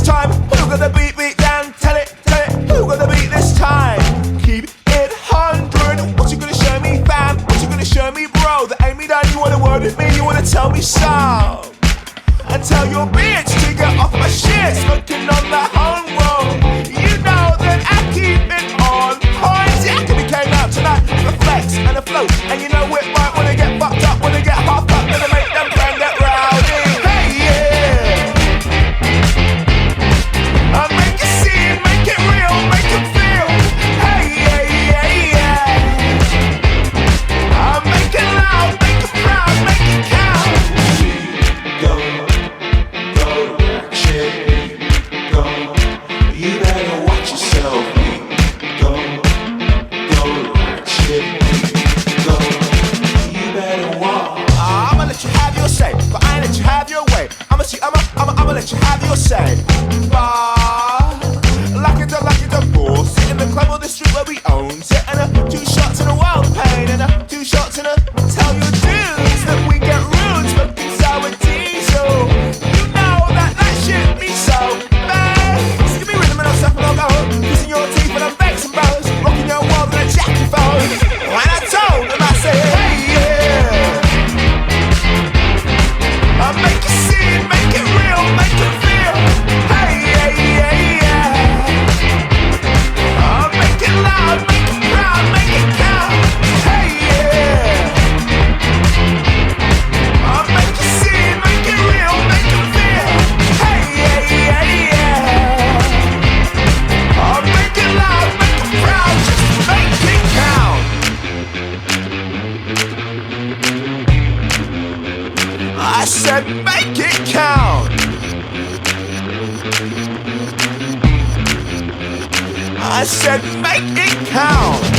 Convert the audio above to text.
time? Who got the beat down? Tell it, who got the beat this time? Keep it 100. What you gonna show me, fam? What you gonna show me, bro? That ain't me down, you wanna word with me, you wanna tell me so. And tell your bitch to get off my shit, smoking on the home road. You know that I keep it on point. Yeah, I can be came out tonight with a flex and a flow. And you know it right when I get fucked up, when I get half up, gonna make them friend get rowdy. Hey yeah, I make it scene, make it real, make it feel. Hey yeah, yeah. I make it loud, make it proud, make it count. Go. You better watch yourself. Go, Ratchet. Go, you better walk. I'ma let you have your say, but I ain't let you have your way. I'ma let you have your say. Like it's a ball. Sit in the club or the street where we own. Sit and 2 shots in a world of pain and 2 shots in a tell your dudes that we get rude, smoking sour diesel. You know that shit me so bad. Just give me rhythm and I'll suck and I'll go. Kissing your teeth when I'm vexing bros. Rocking your world and a jacking phone. And I told them, I said, hey yeah. I make it scene, make it real, make it feel. Hey yeah. I make it loud, make it proud, make it count. Hey yeah. I make it scene, make it real, make it feel. Hey yeah. I make it loud, make it proud, just make it count. I said make it count. I said make it count.